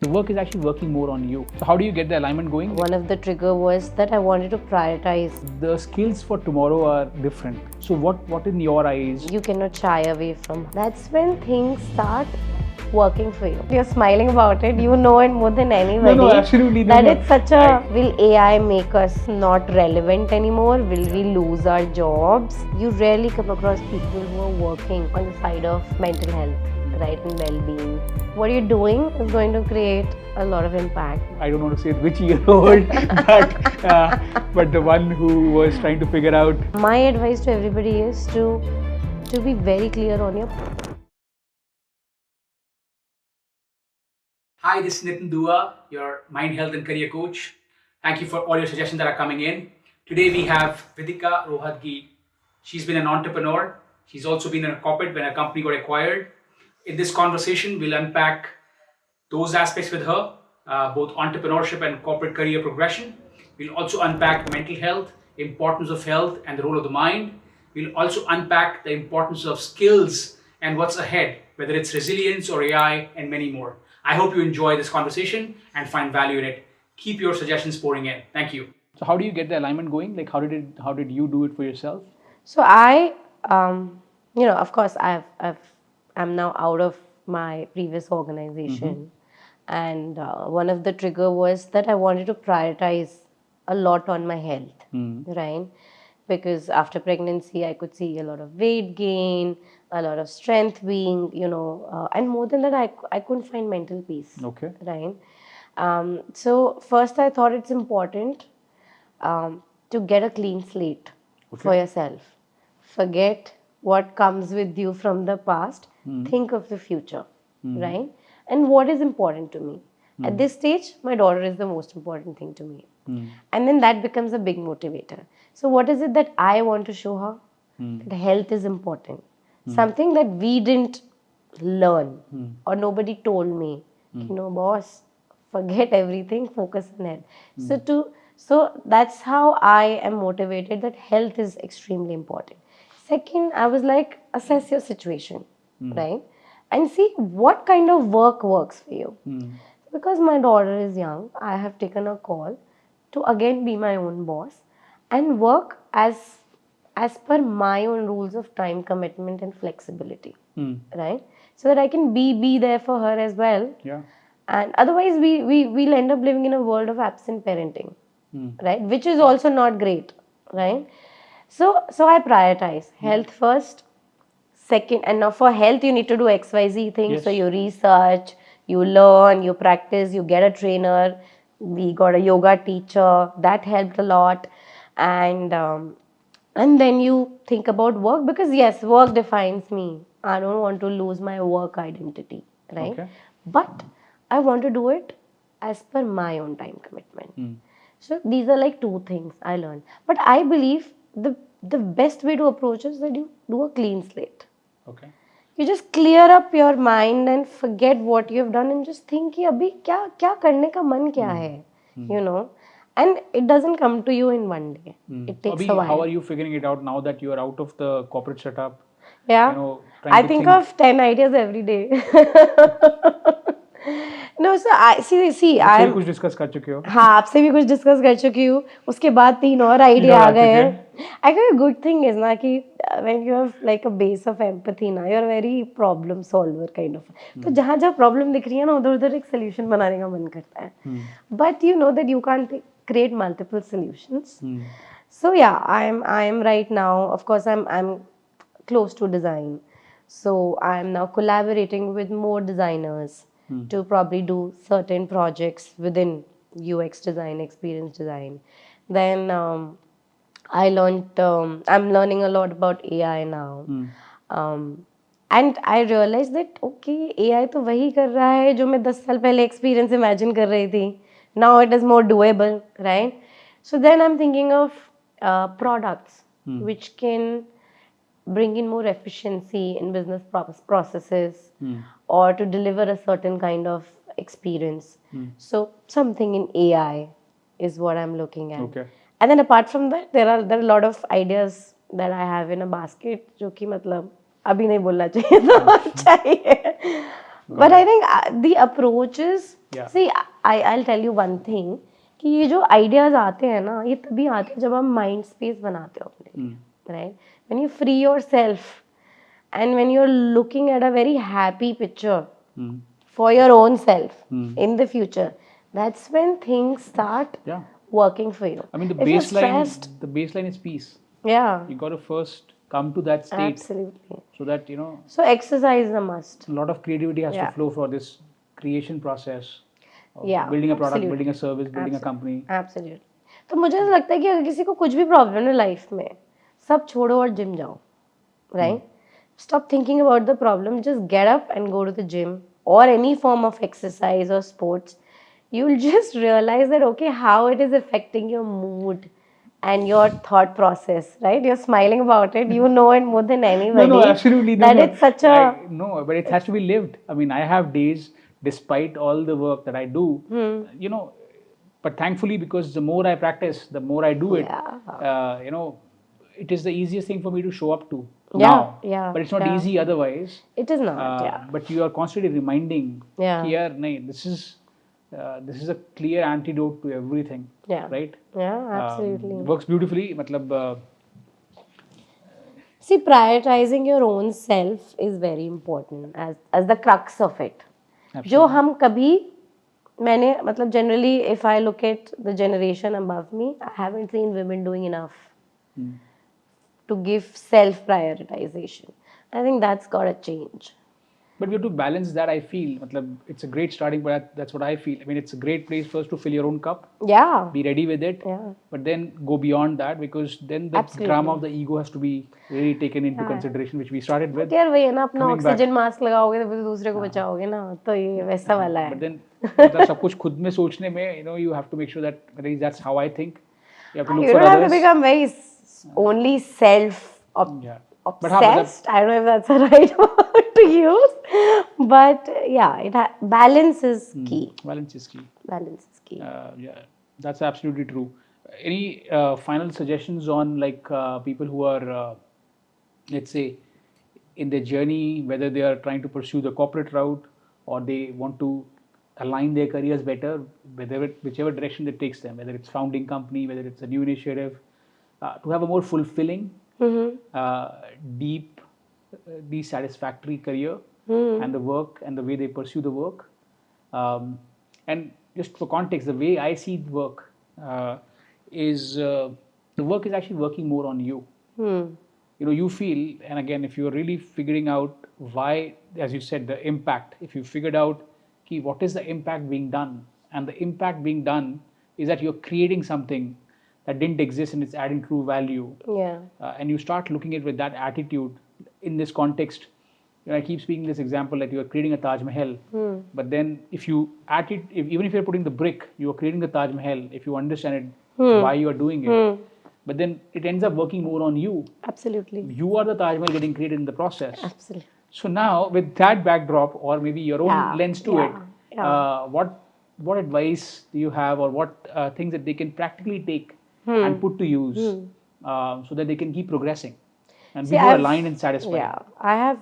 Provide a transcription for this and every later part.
the work is actually working more on you. So how do you get the alignment going? One of the trigger was that I wanted to prioritize. The skills for tomorrow are different. So what in your eyes? You cannot shy away from. That's when things start working for you. You're smiling about it. You know it more than anybody. No, absolutely. That it's such a. Will AI make us not relevant anymore? Will we lose our jobs? You rarely come across people who are working on the side of mental health, right, and well-being. What you're doing is going to create a lot of impact. I don't want to say which year-old, but the one who was trying to figure out. My advice to everybody is to be very clear on your. Hi, this is Nitin Dua, your mind, health and career coach. Thank you for all your suggestions that are coming in. Today we have Vidhika Rohatgi. She's been an entrepreneur. She's also been in a corporate when a company got acquired. In this conversation, we'll unpack those aspects with her, both entrepreneurship and corporate career progression. We'll also unpack mental health, importance of health and the role of the mind. We'll also unpack the importance of skills and what's ahead, whether it's resilience or AI and many more. I hope you enjoy this conversation and find value in it. Keep your suggestions pouring in. Thank you. So how do you get the alignment going? Like how did you do it for yourself? So I, of course, I'm now out of my previous organization, and one of the trigger was that I wanted to prioritize a lot on my health, right? Because after pregnancy, I could see a lot of weight gain, a lot of strength being, and more than that, I couldn't find mental peace. Okay. Right. So first, I thought it's important to get a clean slate for yourself. Forget what comes with you from the past. Think of the future, right? And what is important to me. At this stage, my daughter is the most important thing to me. And then that becomes a big motivator. So what is it that I want to show her? That health is important. Something that we didn't learn or nobody told me. Boss, forget everything, focus on health. So that's how I am motivated that health is extremely important. Second, I was like, assess your situation, right? And see what kind of work works for you. Because my daughter is young, I have taken a call to again be my own boss and work as per my own rules of time commitment and flexibility, right? So that I can be there for her as well. Yeah. And otherwise we'll end up living in a world of absent parenting, right? Which is also not great, right? So I prioritize health first. Second, and now for health you need to do XYZ things. Yes. So you research, you learn, you practice, you get a trainer. We got a yoga teacher that helped a lot, and then you think about work, because yes, work defines me. I don't want to lose my work identity, right? Okay. But I want to do it as per my own time commitment. So these are like two things I learned. But I believe the best way to approach is that you do a clean slate. Okay. You just clear up your mind and forget what you have done and just think कि अभी क्या करने का मन क्या है, and it doesn't come to you in one day. It takes a while. How are you figuring it out now that you are out of the corporate setup? Yeah, I think of 10 ideas every day. No, so I see. आपसे भी कुछ discuss कर चुके हो? हाँ, आपसे भी कुछ डिस्कस कर चुकी हूँ. उसके बाद 3 और आइडिया आ गए हैं. I think a good thing is ना कि when you have like a base of empathy ना, you're a very problem solver kind of. तो जहाँ प्रॉब्लम दिख रही है ना, उधर एक solution बनाने का मन करता है. But you know that you can't create multiple solutions. So yeah, I am right now. Of course, I'm close to design. So I am now collaborating with more designers to probably do certain projects within UX design, experience design. Then I learned, I'm learning a lot about AI now. And I realized that, okay, AI तो वही कर रहा है जो मैं 10 साल पहले experience imagine कर रही थी. Now it is more doable, right? So then I'm thinking of products which can bring in more efficiency in business processes or to deliver a certain kind of experience. So something in AI is what I'm looking at. Okay. And then apart from that, there are a lot of ideas that I have in a basket जो कि मतलब अभी नहीं बोलना चाहिए तो चाहिए. But I think the approach is Yeah. See, I'll tell you one thing कि ये जो ideas आते हैं ना, ये तभी आते हैं जब हम mind space बनाते हो अपने लिए, right? When you free yourself and when you're looking at a very happy picture for your own self in the future, that's when things start Yeah. working for you. I mean, If you're stressed, the baseline is peace. yeah, You got to first come to that state absolutely. so that, So exercise is a must. a lot of creativity has Yeah. to flow for this creation process of Yeah, building a product, absolutely. building a service, building a company. Absolutely. तो मुझे ऐसा लगता है कि अगर किसी को कुछ भी प्रॉब्लम है लाइफ में, सब छोड़ो और जिम जाओ, right? Stop thinking about the problem. Just get up and go to the gym or any form of exercise or sports. You'll just realize that okay, how it is affecting your mood and your thought process, right? You're smiling about it. You know it more than anybody. No, absolutely. That it's such a no, but it has to be lived. I mean, I have days, despite all the work that I do, but thankfully, because the more I practice, the more I do it, it is the easiest thing for me to show up to now. Yeah, But it's not yeah. easy otherwise. It is not, yeah. But you are constantly reminding, Yeah. here, this is a clear antidote to everything. Yeah. Right? Yeah, absolutely. Works beautifully. Matlab, See, prioritizing your own self is very important as the crux of it. जो हम कभी मैंने मतलब generally if I look at the generation above me, I haven't seen women doing enough to give self prioritization. I think that's got to change. But we have to balance that, I feel. Matlab, it's a great starting point. That's what I feel. I mean, it's a great place first to fill your own cup. Yeah. Be ready with it. Yeah. But then go beyond that, because then the Absolutely. drama of the ego has to be really taken into consideration, which we started with. यार वही है ना, अपना Coming back. Oxygen mask लगाओगे तो दूसरे को बचाओगे ना, तो ये वैसा वाला है. But then मतलब सब कुछ खुद में सोचने में, you have to make sure that at least that's how I think. You have to look You for don't have to others. become very only self Yeah. obsessed. I don't know if that's the right word to use, but yeah, balance is key. Balance is key. Balance is key. Yeah, that's absolutely true. Any final suggestions on like people who are, let's say, in their journey, whether they are trying to pursue the corporate route or they want to align their careers better, whichever direction it takes them, whether it's founding company, whether it's a new initiative, to have a more fulfilling, deep satisfactory career and the work and the way they pursue the work. And just for context, the way I see work is the work is actually working more on you. You feel, and again, if you're really figuring out why, as you said, the impact, if you figured out what is the impact being done, and the impact being done is that you're creating something that didn't exist and it's adding true value. Yeah. And you start looking at it with that attitude in this context. I keep speaking this example that you are creating a Taj Mahal, but then if you add it, even if you're putting the brick, you are creating the Taj Mahal. If you understand it, why you are doing it, but then it ends up working more on you. Absolutely. You are the Taj Mahal getting created in the process. Absolutely. So now, with that backdrop, or maybe your own lens to it, what advice do you have, or what things that they can practically take and put to use so that they can keep progressing and be more aligned and satisfied? Yeah, I have.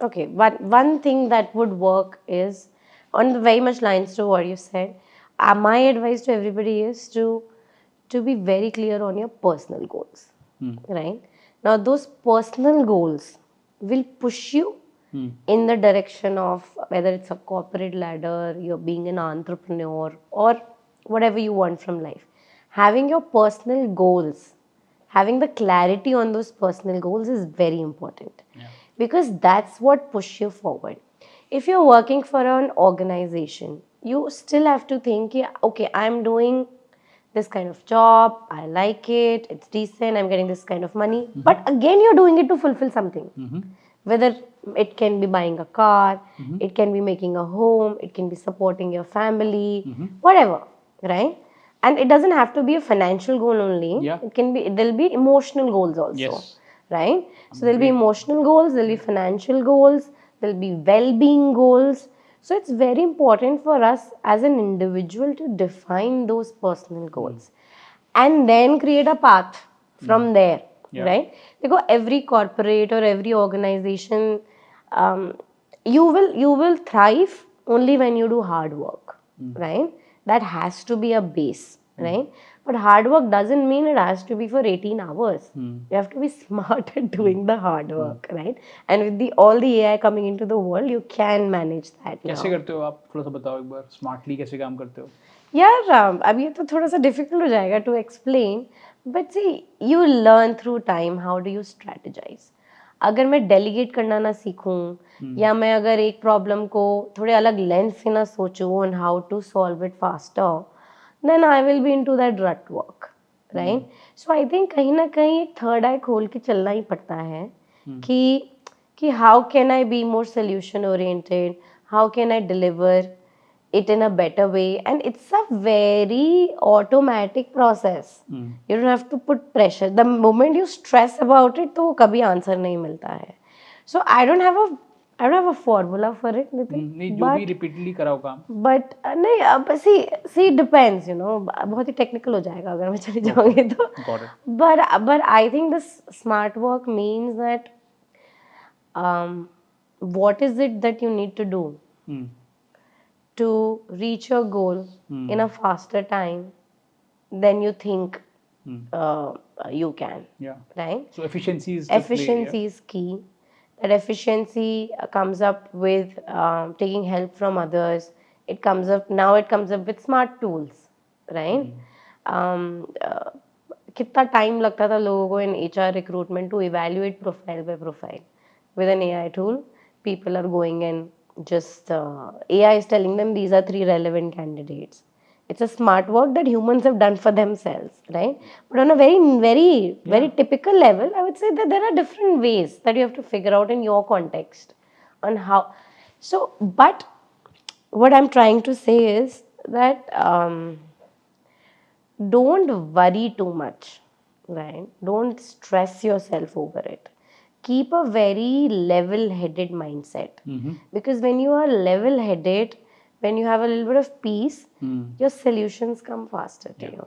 Okay, one thing that would work is on the very much lines to what you said. My advice to everybody is to be very clear on your personal goals. Right now, those personal goals will push you in the direction of whether it's a corporate ladder, you're being an entrepreneur, or whatever you want from life. Having your personal goals, having the clarity on those personal goals is very important, because that's what pushes you forward. If you're working for an organization, you still have to think, okay, I'm doing this kind of job, I like it, it's decent, I'm getting this kind of money. But again, you're doing it to fulfill something. Whether it can be buying a car, it can be making a home, it can be supporting your family, whatever, right? And it doesn't have to be a financial goal only. It can be, there'll be emotional goals also, right? So there'll be emotional goals, there'll be financial goals, there'll be well-being goals. So it's very important for us as an individual to define those personal goals and then create a path from there, right? Because every corporate or every organization, you will thrive only when you do hard work. right? That has to be a base, right? But hard work doesn't mean it has to be for 18 hours. You have to be smart at doing the hard work, right? And with all the AI coming into the world, you can manage that कैसे now. करते हो आप, थोड़ा सा बताओ एक बार, smartly कैसे काम करते हो? यार अब ये तो थोड़ा सा डिफिकल्ट हो जाएगा to explain, but see you learn through time how do you strategize. अगर मैं डेलीगेट करना ना सीखूं या मैं अगर एक प्रॉब्लम को थोड़े अलग लेंस से ना सोचूं on how to solve it faster, then I will be into that rut work, right? So I think कहीं ना कहीं एक थर्ड आई खोल के चलना ही पड़ता है कि how can I be more solution oriented, how can I deliver it in a better way, and it's a very automatic process. You don't have to put pressure. The moment you stress about it, तो वो कभी answer नहीं मिलता है. So I don't have a formula for it, Nitin. नहीं, जो भी repeatedly कराओ काम. But नहीं, अब see depends, you know, बहुत ही टेक्निकल हो जाएगा अगर मैं चली जाऊंगी तो. Got it. But I think this smart work means that what is it that you need to do to reach your goal in a faster time than you think you can. Yeah. Right? So efficiency is the play, Efficiency is key. That efficiency comes up with taking help from others. It comes up with smart tools, right? कितना time लगता था लोगों को in HR recruitment to evaluate profile by profile. With an AI tool, people are going and just AI is telling them these are 3 relevant candidates. It's a smart work that humans have done for themselves, right? But on a very typical level, I would say that there are different ways that you have to figure out in your context on how. So, but what I'm trying to say is that don't worry too much, right? Don't stress yourself over it. Keep a very level-headed mindset. Because when you are level-headed, when you have a little bit of peace, your solutions come faster to you.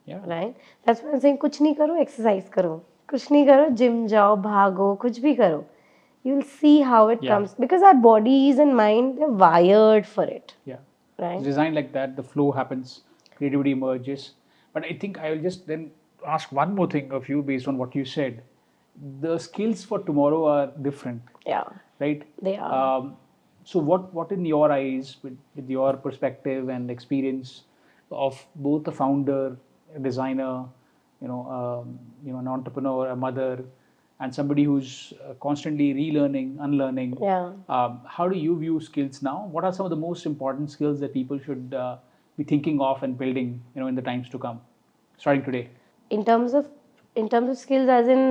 Yeah. Right? That's why I'm saying कुछ नहीं करो, exercise करो. कुछ नहीं करो, gym जाओ, भागो, कुछ भी करो. You'll see how it comes. Because our bodies and mind, they're wired for it. Yeah. Right? It's designed like that. The flow happens, creativity emerges. But I think I will just then ask one more thing of you based on what you said. The skills for tomorrow are different. Yeah. Right? They are. So what in your eyes, with your perspective and experience of both a founder, a designer, an entrepreneur, a mother, and somebody who's constantly relearning, unlearning. Yeah. How do you view skills now? What are some of the most important skills that people should be thinking of and building, in the times to come, starting today? In terms of skills, as in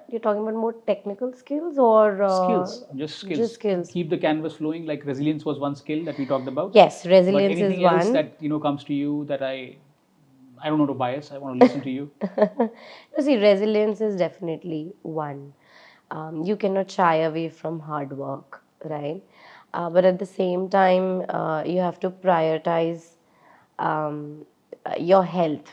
you're talking about more technical skills or skills, just skills. Just skills. Keep the canvas flowing. Like resilience was one skill that we talked about. Yes, But resilience anything is else one. that comes to you that I don't know to bias. I want to listen to you. You see, resilience is definitely one. You cannot shy away from hard work, right? But at the same time, you have to prioritize your health.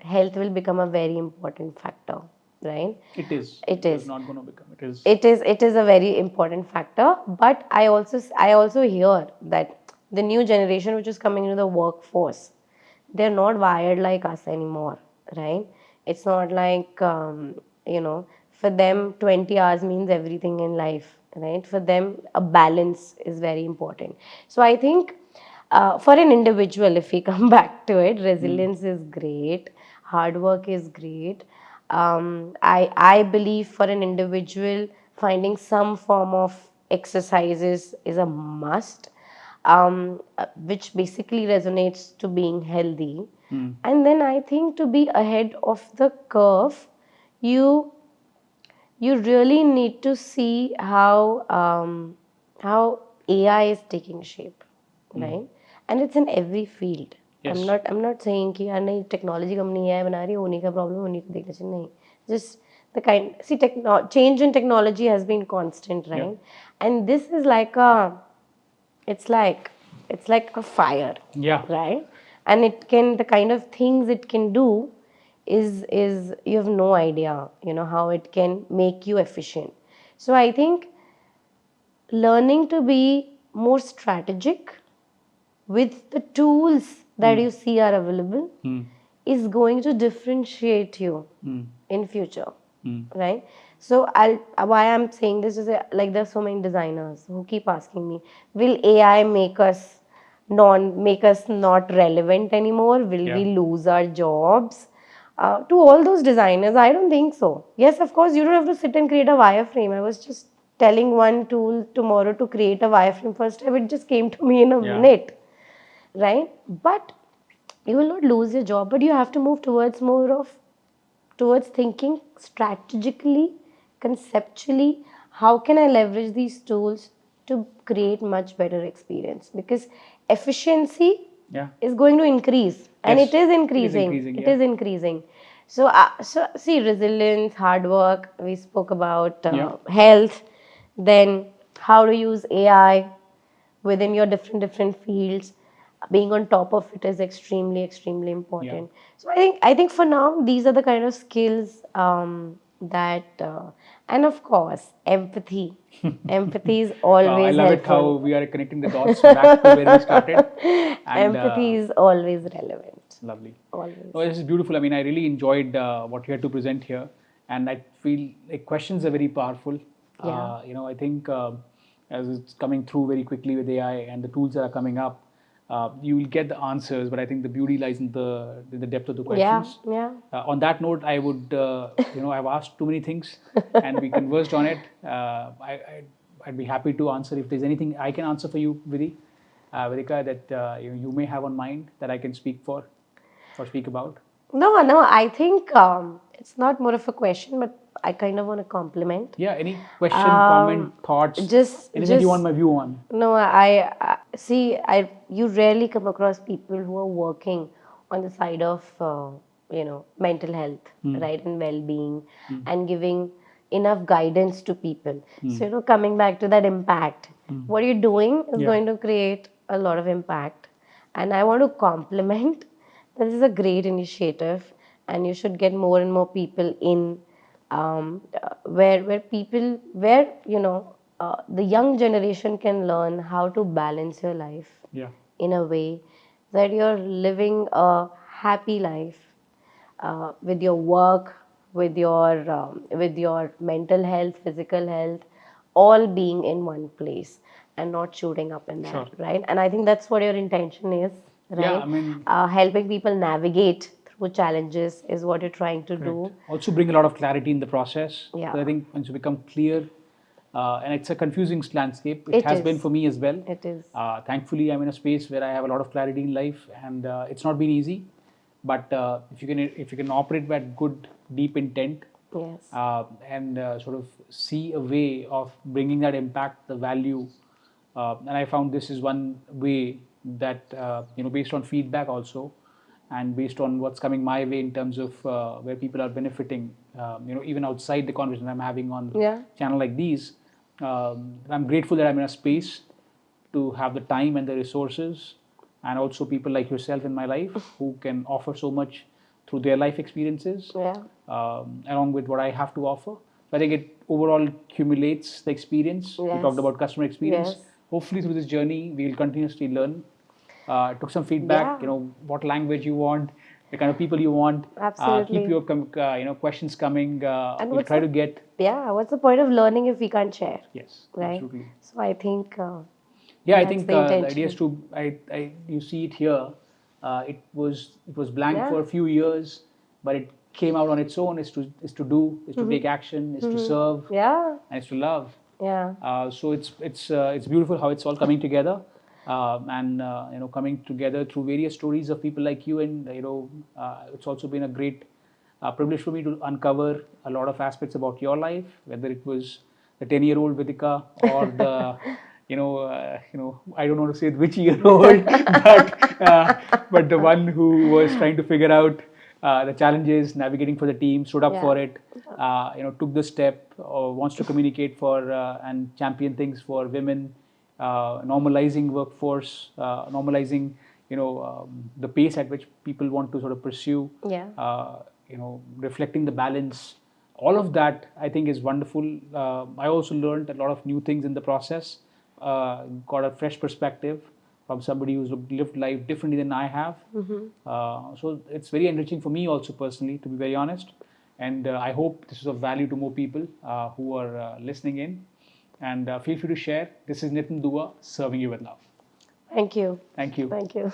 Health will become a very important factor, right? It is. It is. It's not going to become. It is. It is a very important factor. But I also hear that the new generation which is coming into the workforce, they're not wired like us anymore, right? It's not like for them 20 hours means everything in life, right? For them a balance is very important. So I think for an individual, if we come back to it, resilience is great, hard work is great. I believe for an individual, finding some form of exercises is a must, which basically resonates to being healthy. And then I think to be ahead of the curve, you really need to see how AI is taking shape, right? And it's in every field. Yes. I'm not saying कि यार नहीं technology company AI बना रही है उन्हीं का problem उन्हीं को देखना चाहिए, नहीं. Just the change in technology has been constant, right? And this is like it's like a fire. Yeah. Right? And the kind of things it can do is you have no idea, how it can make you efficient. So I think learning to be more strategic, with the tools that you see are available is going to differentiate you in future, right? So why I'm saying this is like there's so many designers who keep asking me, will AI make us not relevant anymore? Will we lose our jobs? To all those designers, I don't think so. Yes, of course, you don't have to sit and create a wireframe. I was just telling one tool tomorrow to create a wireframe first time. It just came to me in a minute, right? But you will not lose your job, but you have to move towards thinking strategically, conceptually. How can I leverage these tools to create much better experience? Because efficiency is going to increase, and it is increasing. It is increasing. So, so see, resilience, hard work. We spoke about health. Then how to use AI within your different fields. Being on top of it is extremely important. So I think for now these are the kind of skills that and of course empathy. Empathy is always I love it how helpful. we are connecting the dots back to where we started. And Empathy is always relevant. lovely. Always. No, this is beautiful. I mean, I really enjoyed what you had to present here, and I feel like questions are very powerful. I think as it's coming through very quickly with AI and the tools that are coming up, you will get the answers. But I think the beauty lies in the depth of the questions. On that note, I would, I've asked too many things, and we conversed on it. I'd be happy to answer if there's anything I can answer for you, Vidhika, that you may have on mind that I can speak for or speak about. No, I think it's not more of a question, but I kind of want to compliment. Yeah, any question, comment, thoughts, anything you want my view on? No, I see. You rarely come across people who are working on the side of mental health, right, and well-being, and giving enough guidance to people. So coming back to that impact, what you're doing is going to create a lot of impact, and I want to compliment. This is a great initiative, and you should get more and more people in where the young generation can learn how to balance your life in a way that you're living a happy life with your work, with your mental health, physical health, all being in one place and not shooting up and down, right? And I think that's what your intention is, right? Yeah, I mean, helping people navigate through challenges is what you're trying to do. Also bring a lot of clarity in the process. Yeah. I think once you become clear, and it's a confusing landscape. It has been for me as well. It is. Thankfully, I'm in a space where I have a lot of clarity in life, and it's not been easy. But if you can operate with good, deep intent, Yes. and sort of see a way of bringing that impact, the value, and I found this is one way that based on feedback also, and based on what's coming my way in terms of where people are benefiting, even outside the conversation I'm having on channel like these, I'm grateful that I'm in a space to have the time and the resources, and also people like yourself in my life who can offer so much through their life experiences, along with what I have to offer. I think it overall accumulates the experience. We talked about customer experience. Hopefully through this journey, we will continuously learn. Took some feedback, what language you want, the kind of people you want. Absolutely. Keep your questions coming. We'll try to get. Yeah, what's the point of learning if we can't share? Yes, right? Absolutely. So I think. I think the idea is to. You see it here. It was blank for a few years, but it came out on its own. Is to do, is to take action, is to serve, and is to love. So it's beautiful how it's all coming together, and coming together through various stories of people like you, and it's also been a great privilege for me to uncover a lot of aspects about your life, whether it was the 10-year-old Vidhika or the I don't want to say which year old, but the one who was trying to figure out the challenges, navigating for the team, stood up for it, took the step, wants to communicate for and champion things for women, normalizing workforce, normalizing the pace at which people want to sort of pursue, reflecting the balance. All of that I think is wonderful. I also learned a lot of new things in the process, got a fresh perspective from somebody who's lived life differently than I have. So it's very enriching for me also personally, to be very honest. And I hope this is of value to more people who are listening in. And feel free to share. This is Nitin Dua, serving you with love. Thank you. Thank you. Thank you.